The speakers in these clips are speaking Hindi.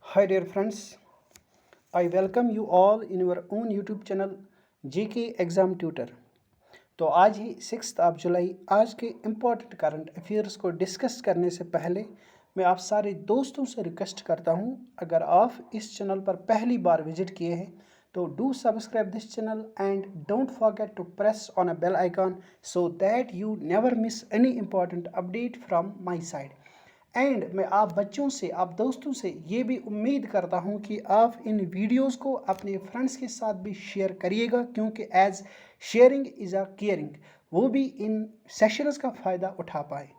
Hi dear friends, I welcome you all in your own YouTube channel JK exam tutor. तो आज ही 6 जुलाई आज के इम्पॉर्टेंट करंट अफेयर्स को डिस्कस करने से पहले मैं आप सारे दोस्तों से रिक्वेस्ट करता हूं, अगर आप इस चैनल पर पहली बार विजिट किए हैं तो do subscribe this channel and don't forget to press on a bell icon so that you never miss any important update from my side. And मैं आप बच्चों से, आप दोस्तों से ये भी उम्मीद करता हूँ कि आप इन वीडियोस को अपने फ्रेंड्स के साथ भी शेयर करिएगा, क्योंकि as sharing is a caring, वो भी इन सेशंस का फ़ायदा उठा पाए।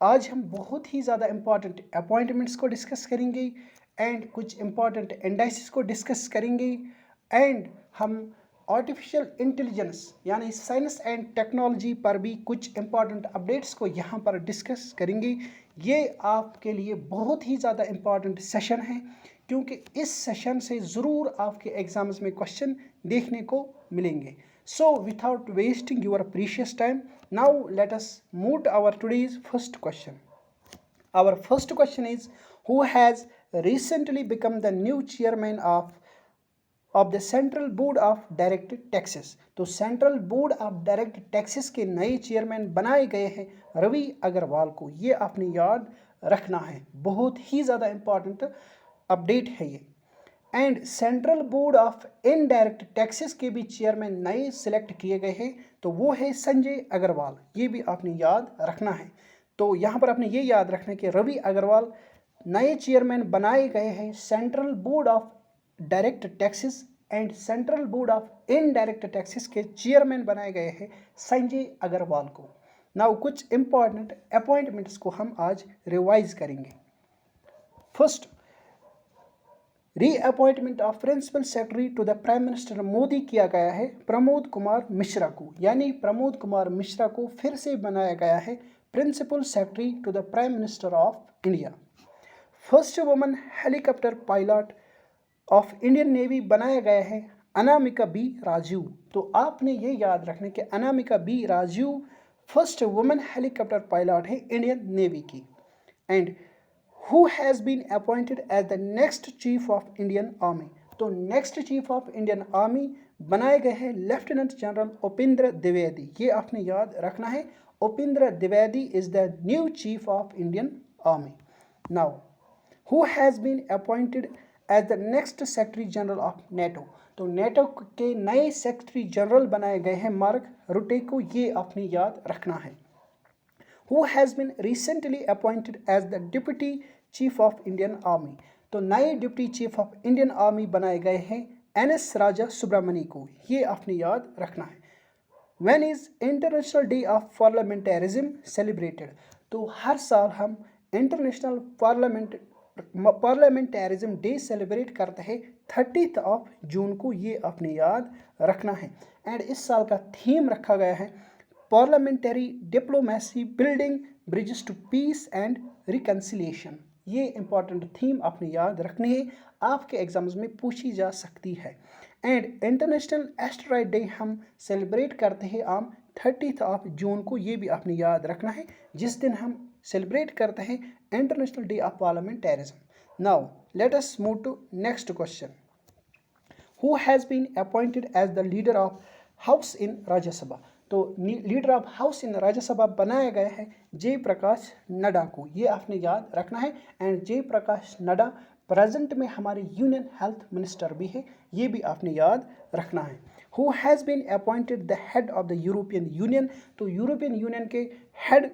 आज हम बहुत ही ज़्यादा इम्पॉर्टेंट अपॉइंटमेंट्स को डिस्कस करेंगे एंड कुछ इम्पॉर्टेंट इंडाइसिस को डिस्कस करेंगे एंड हम आर्टिफिशियल इंटेलिजेंस यानी साइंस एंड टेक्नोलॉजी पर भी कुछ इम्पॉर्टेंट अपडेट्स को यहाँ पर डिस्कस करेंगे। ये आपके लिए बहुत ही ज़्यादा इम्पॉर्टेंट सेशन है, क्योंकि इस सेशन से ज़रूर आपके एग्जाम्स में क्वेश्चन देखने को मिलेंगे। So without wasting your precious time, now let us move to our today's first question. Our first question is, who has recently become the new chairman of the Central Board of Direct Taxes? तो central board of direct taxes के नए चेयरमैन बनाए गए हैं रवि अग्रवाल को। ये आपने याद रखना है, बहुत ही ज़्यादा इंपॉर्टेंट अपडेट है ये। And central board of indirect taxes के भी चेयरमैन नए सिलेक्ट किए गए हैं, तो वो है संजय अग्रवाल। ये भी आपने याद रखना है। तो यहाँ पर आपने ये याद रखना है कि रवि अग्रवाल नए चेयरमैन बनाए गए हैं central board of direct taxes and central board of indirect taxes के चेयरमैन बनाए गए हैं संजय अग्रवाल को। नाउ कुछ इंपॉर्टेंट अपॉइंटमेंट्स को हम आज रिवाइज करेंगे। First, reappointment of principal secretary to the prime minister Modi किया गया है प्रमोद कुमार मिश्रा को, यानी प्रमोद कुमार मिश्रा को फिर से बनाया गया है principal secretary to the prime minister of India. First woman helicopter pilot of Indian navy बनाया गया है अनामिका बी राजू। तो आपने ये याद रखना कि Anamika B Raju first woman helicopter pilot है इंडियन नेवी की। And who has been appointed as the next chief of Indian army? तो next chief of Indian army बनाए गए हैं लेफ्टिनेंट जनरल उपेंद्र द्विवेदी। ये आपने याद रखना है, Upendra Dwivedi is the new chief of Indian army. Now who has been appointed as the next secretary general of NATO? तो नेटो के नए सेक्रेटरी जनरल बनाए गए हैं मार्क रुटे को। ये आपने याद रखना है। Who has been recently appointed as the Deputy Chief of Indian Army? तो नए deputy chief of Indian army बनाए गए हैं एनएस राजा सुब्रमणी को। ये आपने याद रखना है। When is international day of parliamentarism celebrated? तो हर साल हम इंटरनेशनल पार्लियामेंटरिज्म डे सेलिब्रेट करते हैं 30 जून को। ये आपने याद रखना है। एंड इस साल का थीम रखा गया है parliamentary diplomacy building bridges to peace and reconciliation. ये इंपॉर्टेंट थीम आपने याद रखनी है, आपके एग्जाम्स में पूछी जा सकती है। एंड इंटरनेशनल एस्टेरॉयड डे हम सेलिब्रेट करते हैं आम 30 जून को। ये भी आपने याद रखना है, जिस दिन हम सेलिब्रेट करते हैं international day of parliamentarism. Now let us move to next question. Who has been appointed as the leader of house in Rajya Sabha? तो leader of house in Rajya Sabha बनाया गया है जयप्रकाश नड्डा को। ये आपने याद रखना है। एंड जयप्रकाश नड्डा प्रेजेंट में हमारे यूनियन हेल्थ मिनिस्टर भी है। ये भी आपने याद रखना है। Who has been appointed the head of the European union? तो यूरोपियन यूनियन के हेड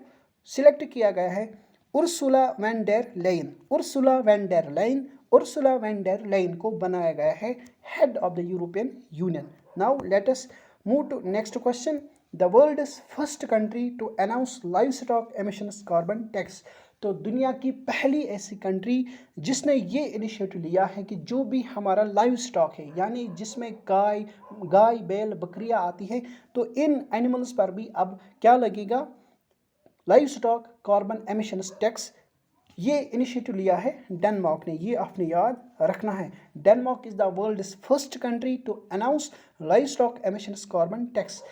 सिलेक्ट किया गया है Ursula von der Leyen. Ursula von der Leyen, Ursula von der Leyen को बनाया गया है head of the European union. Now let us move to next question. The world is first country to announce livestock emissions carbon tax? तो दुनिया की पहली ऐसी कंट्री जिसने ये इनिशिएटिव लिया है कि जो भी हमारा लाइव स्टॉक है, यानी जिसमें गाय बैल बकरियां आती है, तो इन एनिमल्स पर भी अब क्या लगेगा? Livestock carbon emissions tax. ये इनिशिएटिव लिया है डेनमार्क ने। ये आपने याद रखना है। Denmark is the world is first country to announce livestock emissions carbon tax.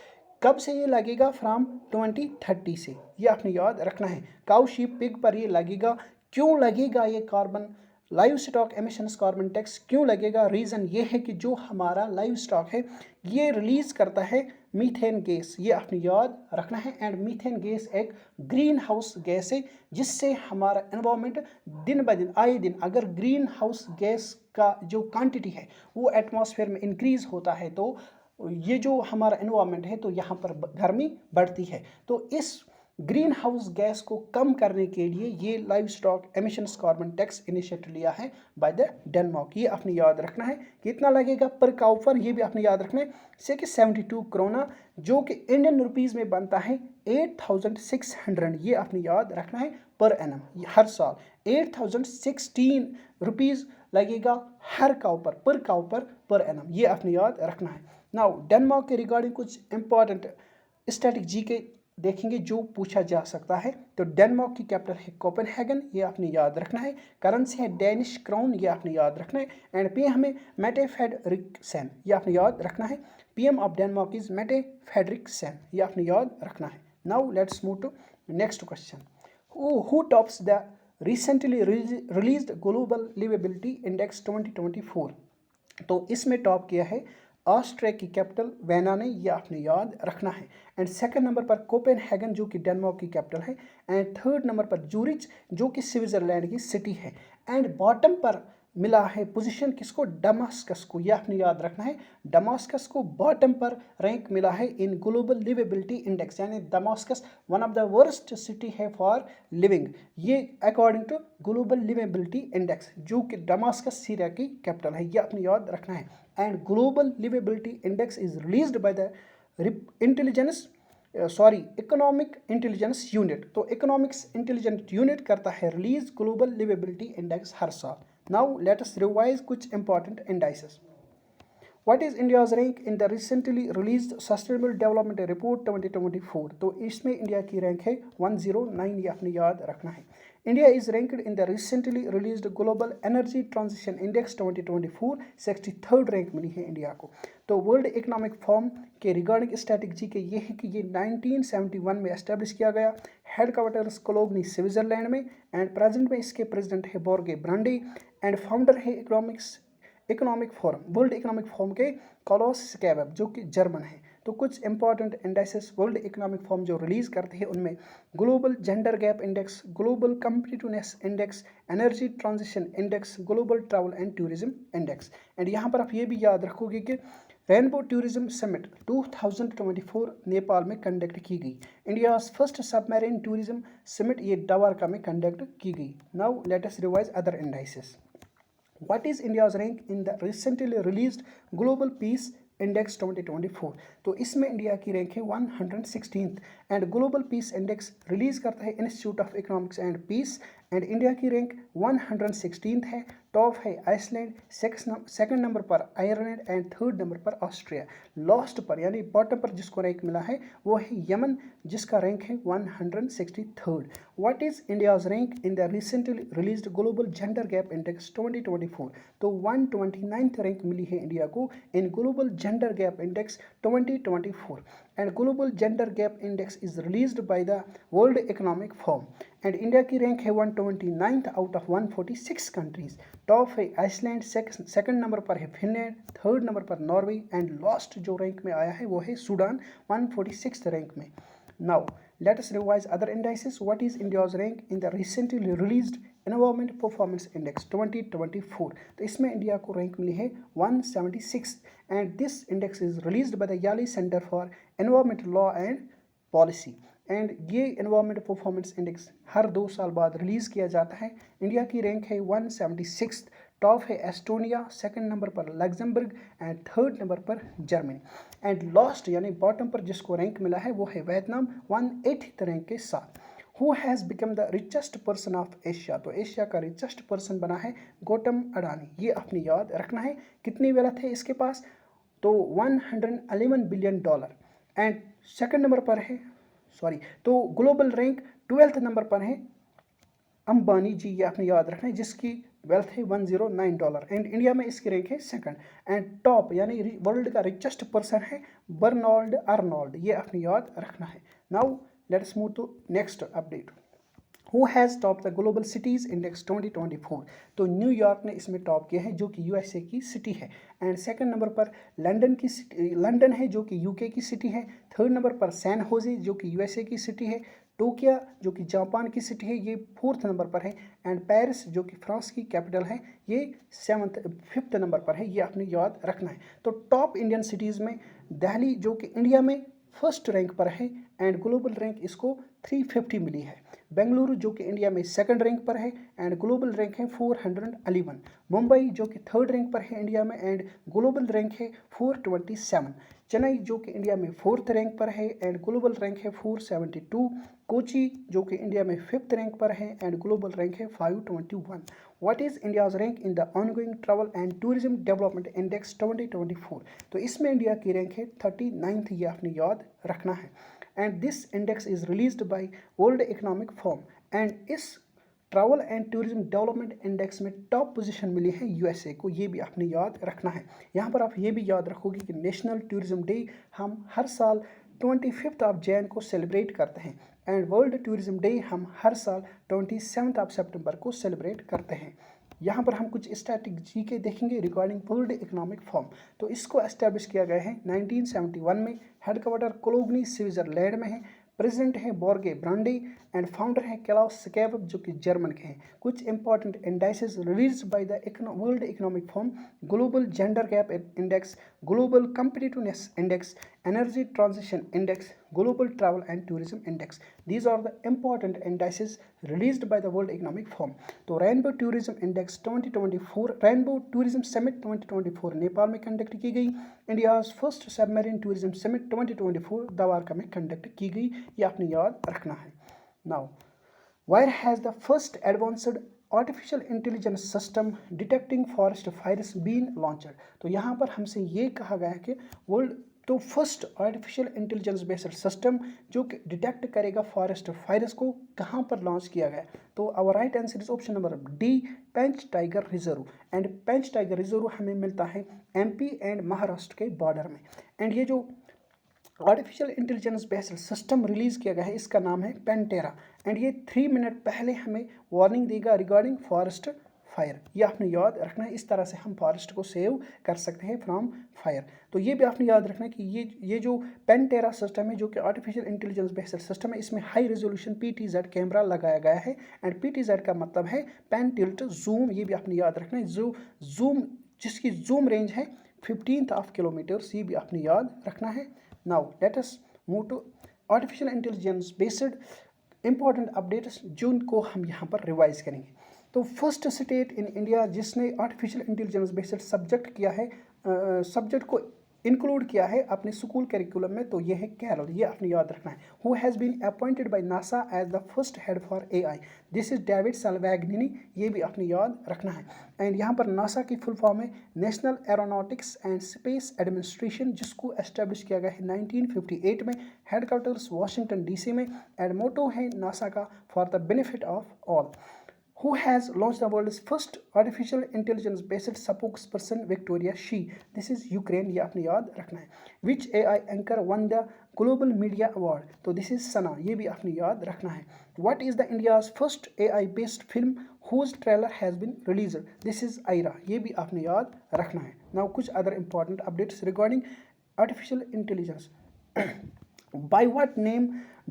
कब से ये लगेगा? फ्रॉम 2030 से। ये आपने याद रखना है। काउ शीप पिग पर ये लगेगा। क्यों लगेगा ये carbon live stock emissions carbon tax क्यों लगेगा? रीज़न ये है कि जो हमारा लाइव स्टॉक है ये रिलीज़ करता है मीथेन गैस, ये आपने याद रखना है। एंड मीथेन गैस एक ग्रीन हाउस गैस है जिससे हमारा एनवायरनमेंट दिन ब दिन आए दिन अगर ग्रीन हाउस गैस का जो क्वांटिटी है वो एटमॉस्फेयर में इंक्रीज होता है तो ये जो हमारा एनवायरनमेंट है तो यहाँ पर गर्मी बढ़ती है। तो इस ग्रीन हाउस गैस को कम करने के लिए ये live stock emissions carbon tax initiative लिया है बाय द डेनमार्क। ये आपने याद रखना है कितना लगेगा पर काउ पर, ये भी आपने याद रखना है 72 करोना जो कि इंडियन रुपीज़ में बनता है 8600, ये आपने याद रखना है पर एनम। हर साल 8016 रुपीज़ लगेगा हर काउ पर एनम, ये आपने याद रखना है। नाउ डेनमार्क के रिगार्डिंग कुछ इंपॉर्टेंट स्टैटिक जी के देखेंगे जो पूछा जा सकता है। तो डेनमार्क की कैपिटल है कोपेनहेगन, ये आपने याद रखना है। करेंसी है डेनिश क्राउन, ये आपने याद रखना है। एंड पीएम हमें मेटे फ्रेडरिक्सेन, ये आपने याद रखना है। PM of Denmark is Mette Frederiksen, ये आपने याद रखना है। Now let's move to next question. Who tops the recently released global liveability index 2024? तो इसमें टॉप किया है ऑस्ट्रिया की कैपिटल वेना ने, ये आपने याद रखना है। एंड सेकंड नंबर पर कोपेनहेगन जो कि डेनमार्क की कैपिटल है। एंड थर्ड नंबर पर जूरिच जो कि स्विट्जरलैंड की सिटी है। एंड बॉटम पर मिला है पोजीशन किसको? डमास्कस को, ये आपने याद रखना है। डमास्कस को बॉटम पर रैंक मिला है इन ग्लोबल लिवेबिलिटी इंडेक्स, यानी Damascus one of the worst city है फॉर लिविंग, ये according to global liveability index जो कि डमास्कस सीरिया की कैपिटल है, ये आपने याद रखना है। And global liveability index is released by the economic intelligence unit. तो इकोनॉमिक्स इंटेलिजेंस यूनिट करता है रिलीज ग्लोबल लिवेबिलिटी इंडेक्स हर साल। नाउ लेट अस रिवाइज कुछ important indices. What is India's rank in the recently released Sustainable Development Report 2024? तो इसमें इंडिया की रैंक है 109, ये आपने याद रखना है। India is ranked in the recently released global energy transition index 2024, 63rd rank मिली है इंडिया को। तो वर्ल्ड इकोनॉमिक फोरम के रिगार्डिंग स्ट्रैटेजी के ये है कि ये 1971 में एस्टेब्लिश किया गया। हेडक्वार्टर्स कोलोगनी स्विट्जरलैंड में। एंड प्रेजेंट में इसके प्रेसिडेंट है बोर्गे ब्रांडे। एंड फाउंडर है economic forum, world economic forum के क्लॉस स्कैब जो कि जर्मन है। तो कुछ important indices world economic forum जो रिलीज करते हैं उनमें global gender gap index, global competitiveness index, energy transition index, global travel and tourism index. And यहाँ पर आप ये भी याद रखोगे कि रेनबो टूरिज्म समिट 2024 नेपाल में कंडक्ट की गई। India first submarine tourism summit ये डवारका में कंडक्ट की गई। Now let us revise other indices. What is India's rank in the recently released Global Peace Index 2024? तो इसमें इंडिया की रैंक है 116th। And global peace index release करता है institute of economics and peace. And India की रैंक 116th है। टॉप है आइसलैंड, सेकंड नंबर पर आयरलैंड एंड थर्ड नंबर पर ऑस्ट्रिया। लास्ट पर यानी बॉटम पर जिसको रैंक मिला है वो है यमन जिसका रैंक है 163rd। What is India's rank in the recently released global gender gap index 2024? तो 129th रैंक मिली है इंडिया को in global gender gap index 2024। And global gender gap index is released by the world economic forum. And India की रैंक है 129th out of 146 countries. Top है आइसलैंड, सेकंड नंबर पर है फिनलैंड, थर्ड नंबर पर नॉर्वे एंड लास्ट जो रैंक में आया है वो है सूडान 146th रैंक में। Now let us revise other indices. What is India's rank in the recently released Environment Performance Index 2024? तो इसमें इंडिया को रैंक मिली है 176 and this index is released by the Yale center for environment law and policy. And ये एनवायरमेंट परफॉर्मेंस इंडेक्स हर 2 साल बाद रिलीज किया जाता है। इंडिया की रैंक है 176। टॉप है एस्टोनिया, सेकंड नंबर पर लग्जमबर्ग एंड थर्ड नंबर पर जर्मनी। एंड लास्ट यानी बॉटम पर जिसको रैंक मिला है वो है वियतनाम 180th रैंक के साथ। Who has become the richest person of Asia? तो एशिया का रिचेस्ट पर्सन बना है गौतम अडानी, ये आपने याद रखना है। कितनी वेल्थ है इसके पास? तो $111 बिलियन। एंड सेकंड नंबर पर है तो ग्लोबल रैंक 12th नंबर पर है अंबानी जी, ये आपने याद रखना है जिसकी वेल्थ है $109। एंड इंडिया में इसकी रैंक है सेकंड। एंड टॉप यानी वर्ल्ड का रिचेस्ट पर्सन है बर्नार्ड अर्नोल्ड, ये आपने याद रखना है। Now let's move to next update. Who has top the global cities index 2024। तो न्यूयॉर्क ने इसमें टॉप किया है जो कि यूएसए की सिटी है। एंड सेकंड नंबर पर लंदन है जो कि यूके की सिटी है। थर्ड नंबर पर सैन होजे जो कि यूएसए की सिटी है। टोक्यो जो कि जापान की सिटी है, ये फोर्थ नंबर पर है। एंड पेरिस जो कि फ्रांस की कैपिटल है, ये फिफ्थ नंबर पर है। ये आपने याद रखना है। तो टॉप इंडियन सिटीज़ में दिल्ली जो कि इंडिया में फर्स्ट रैंक पर है एंड ग्लोबल रैंक इसको 350 मिली है। बेंगलुरु जो कि इंडिया में सेकंड रैंक पर है एंड ग्लोबल रैंक है 411। मुंबई जो कि थर्ड रैंक पर है इंडिया में एंड ग्लोबल रैंक है 427। चेन्नई जो कि इंडिया में फोर्थ रैंक पर है एंड ग्लोबल रैंक है 472। कोची जो कि इंडिया में फिफ्थ रैंक पर है एंड ग्लोबल रैंक है 521। What is India's rank in the ongoing travel and tourism development index 2024। तो इसमें इंडिया की रैंक है 39th, ये आपने याद रखना है। And this index is released by world economic forum and इस travel and tourism development index में टॉप पोजीशन मिली है यूएसए को, ये भी आपने याद रखना है। यहाँ पर आप ये भी याद रखोगे कि नेशनल टूरिज्म डे हम हर साल 25 ऑफ जैन को सेलिब्रेट करते हैं एंड वर्ल्ड टूरिज्म डे हम हर साल 27 ऑफ सितंबर को सेलिब्रेट करते हैं। यहाँ पर हम कुछ स्ट्रैटेजी के देखेंगे रिगार्डिंग वर्ल्ड इकोनॉमिक फोरम। तो इसको एस्टेब्लिश किया गया है 1971 में। हेडक्वार्टर कोलोगनी स्विट्जरलैंड में है। प्रेसिडेंट है बॉर्गे ब्रांडे एंड फाउंडर है क्लाउस स्कैब जो कि जर्मन के हैं। कुछ important indices release by the world economic forum: global gender gap index, global competitiveness index, energy transition index, global travel and tourism index. These are the important indices released by the world economic forum. तो rainbow tourism index 2024, rainbow tourism summit 2024 Nepal में कंडक्ट की गई। India's first submarine tourism summit 2024 Dwarka में कंडक्ट की गई, ये आपने याद रखना है। Now where has the first advanced artificial intelligence system detecting forest fires been launched. तो यहाँ पर हमसे ये कहा गया है कि वर्ल्ड तो first artificial intelligence based system जो कि डिटेक्ट करेगा फॉरेस्ट फायर्स को कहाँ पर लॉन्च किया गया। तो our right answer is option number D, Pench tiger reserve. And Pench tiger reserve हमें मिलता है एमपी एंड महाराष्ट्र के बॉर्डर में। एंड ये जो artificial intelligence based system release किया गया है इसका नाम है पेंटेरा एंड ये 3 मिनट पहले हमें वार्निंग देगा रिगार्डिंग फॉरेस्ट फायर। ये आपने याद रखना है। इस तरह से हम फॉरेस्ट को सेव कर सकते हैं फ्रॉम फायर। तो ये भी आपने याद रखना है कि ये जो पेंटेरा सिस्टम है जो कि आर्टिफिशियल इंटेलिजेंस बेस्ड सिस्टम है, इसमें हाई रेजोल्यूशन PTZ कैमरा लगाया गया है एंड PTZ का मतलब है पेन टिल्ट जूम। ये भी आपने याद रखना है। जो जूम जिसकी जूम रेंज है 15 किलोमीटर्स, ये भी आपने याद रखना है। Now let us move to artificial intelligence based important updates जिनको हम यहाँ पर रिवाइज करेंगे। तो फर्स्ट स्टेट इन इंडिया जिसने आर्टिफिशियल इंटेलिजेंस बेस्ड सब्जेक्ट किया है, सब्जेक्ट को इंक्लूड किया है अपने स्कूल करिकुलम में, तो ये है केरल। ये आपने याद रखना है। Who has been appointed by NASA as the first head for AI, this is David Salvagni. ये भी आपने याद रखना है। एंड यहाँ पर नासा की फुल फॉर्म है national aeronautics and space administration, जिसको एस्टेब्लिश किया गया है 1958 में। हेडक्वार्टर्स वाशिंगटन DC में। एंड मोटो है नासा का for the benefit of all. Who has launched the world's first artificial intelligence based spokesperson Victoria She, this is Ukraine, ये आपने याद रखना है। Which AI anchor won the Global Media Award, तो this is Sana, ये भी आपने याद रखना है। What is the India's first AI based film whose trailer has been released, this is Aira, ये भी आपने याद रखना है। Now कुछ other important updates regarding artificial intelligence। By what name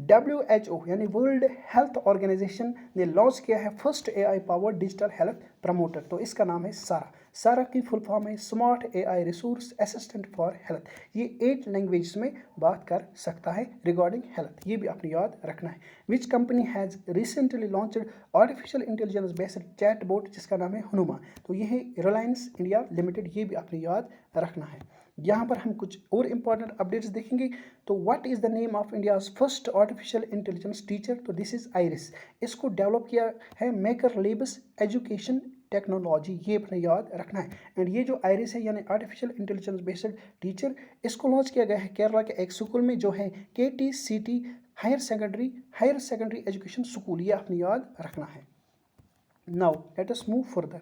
WHO यानी वर्ल्ड हेल्थ ऑर्गेनाइजेशन ने लॉन्च किया है first AI powered digital health promoter, तो इसका नाम है सारा। सारा की फुल फॉर्म है smart AI resource assistant for health. ये 8 लैंग्वेज में बात कर सकता है रिगार्डिंग हेल्थ, ये भी आपने याद रखना है। विच company has recently launched artificial intelligence based chat bot जिसका नाम है हनुमा, तो ये है रिलायंस इंडिया लिमिटेड, ये भी आपने याद रखना है। यहाँ पर हम कुछ और इंपॉर्टेंट अपडेट्स देखेंगे। तो what is the name of India's first artificial intelligence teacher, तो दिस इज आइरिस। इसको डेवलप किया है मेकर लेब्स एजुकेशन टेक्नोलॉजी, ये अपने याद रखना है। एंड ये जो आइरिस है यानी आर्टिफिशियल इंटेलिजेंस बेस्ड टीचर, इसको लॉन्च किया गया है केरला के एक स्कूल में जो है KTCT higher secondary education school, ये आपने याद रखना है। Now let us move further.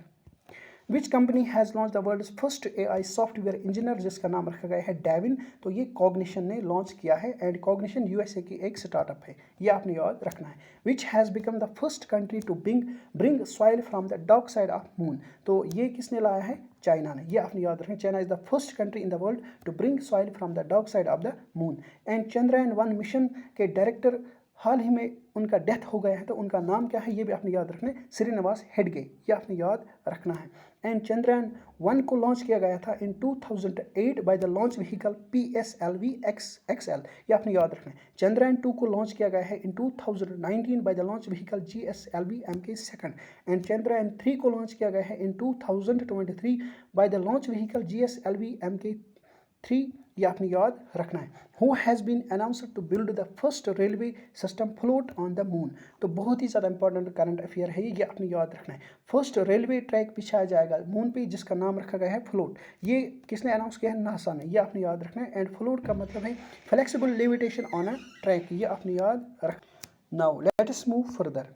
Which company has launch the world first AI software engineer, जिसका नाम रखा गया है डेविन। तो ये कॉग्निशन ने लॉन्च किया है एंड कॉग्निशन USA की एक स्टार्टअप है, ये आपने याद रखना है। Which has become the first country to bring soil from the dark side of moon. तो ये किसने लाया है? चाइना ने, ये आपने याद रखना। China is the first country in the world to bring soil from the dark side of the moon. And चंद्रयान-1 मिशन के डायरेक्टर हाल ही में उनका डेथ हो गया है, तो उनका नाम क्या है ये भी आपने याद रखना है, श्रीनिवास हेडगे, ये आपने याद रखना है। एंड चंद्रयान-1 को लॉन्च किया गया था इन 2008 bye the launch vehicle PSLV XL, ये आपने याद रखना है। चंद्रयान-2 को लॉन्च किया गया है in 2019 by the launch vehicle GSLV MK2 and Chandrayaan three को लॉन्च किया गया है in 2023 by the launch vehicle GSLV MK3, ये आपने याद रखना है। Who has been announced to build the first railway system float on the moon. तो बहुत ही ज़्यादा इंपॉर्टेंट करंट अफेयर है ये आपने याद रखना है। फर्स्ट रेलवे ट्रैक बिछाया जाएगा मून पे, जिसका नाम रखा गया है फ्लोट। ये किसने अनाउंस किया है? नासा ने, ये आपने याद रखना है। एंड फ्लोट का मतलब है flexible levitation on a track, ये आपने याद रखना। Now let us move further.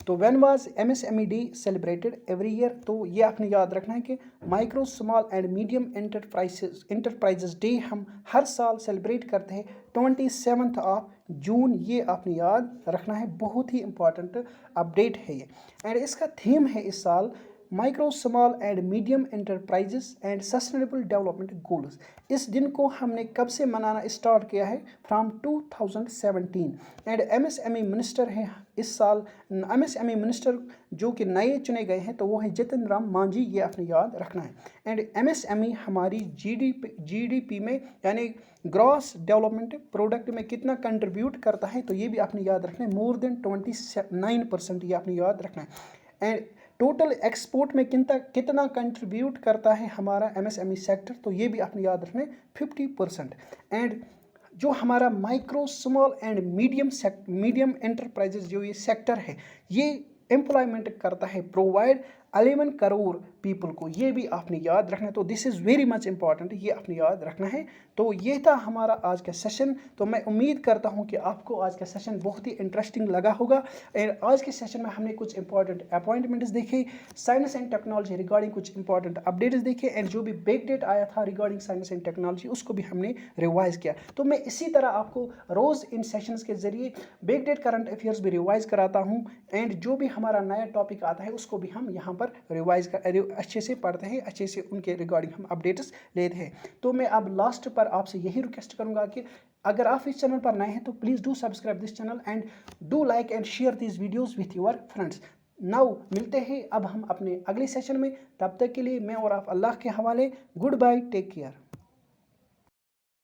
तो when was MSME day celebrated every year. तो ये आपने याद रखना है कि micro small and medium enterprises day हम हर साल सेलिब्रेट करते हैं 27 जून, ये आपने याद रखना है। बहुत ही इंपॉर्टेंट अपडेट है ये। एंड इसका थीम है इस साल micro small and medium enterprises and sustainable development goals. इस दिन को हमने कब से मनाना स्टार्ट किया है? फ्रॉम 2017। एंड MSME मिनिस्टर हैं इस साल, MSME मिनिस्टर जो कि नए चुने गए हैं, तो वो है जितिन राम मांझी, ये आपने याद रखना है। एंड MSME हमारी GDP में यानी ग्रॉस डेवलपमेंट प्रोडक्ट में कितना कंट्रीब्यूट करता है, तो ये भी आपने याद रखना है, मोर देन 29%, ये आपने याद रखना है। एंड टोटल एक्सपोर्ट में कितना कंट्रीब्यूट करता है हमारा MSME सेक्टर, तो ये भी आपने याद रखना है 50%। एंड जो हमारा micro small and medium enterprises जो ये सेक्टर है, ये एम्प्लॉयमेंट करता है प्रोवाइड 11 करोड़ पीपल को, ये भी आपने याद रखना है। तो this is very much important, ये आपने याद रखना है। तो ये था हमारा आज का सेशन। तो मैं उम्मीद करता हूँ कि आपको आज का सेशन बहुत ही इंटरेस्टिंग लगा होगा। एंड आज के सेशन में हमने कुछ इंपॉर्टेंट अपॉइंटमेंट्स देखे, साइंस एंड टेक्नोलॉजी रिगार्डिंग कुछ इंपॉर्टेंट अपडेट्स देखे, एंड जो भी बैक डेट आया था रिगार्डिंग साइंस एंड टेक्नोलॉजी उसको भी हमने रिवाइज किया। तो मैं इसी तरह आपको रोज़ इन सेशंस के जरिए बैक डेट करंट अफेयर्स भी रिवाइज कराता हूँ, एंड जो भी हमारा नया टॉपिक आता है उसको भी हम यहाँ पर रिवाइज अच्छे से पढ़ते हैं, अच्छे से उनके रिगार्डिंग हम अपडेट्स लेते हैं। तो मैं अब लास्ट पर आपसे यही रिक्वेस्ट करूंगा कि अगर आप इस चैनल पर नए हैं तो please do subscribe this channel and do like and share this videos with your friends. Now मिलते हैं अब हम अपने अगले सेशन में, तब तक के लिए मैं और आप अल्लाह के हवाले। Good bye, take care.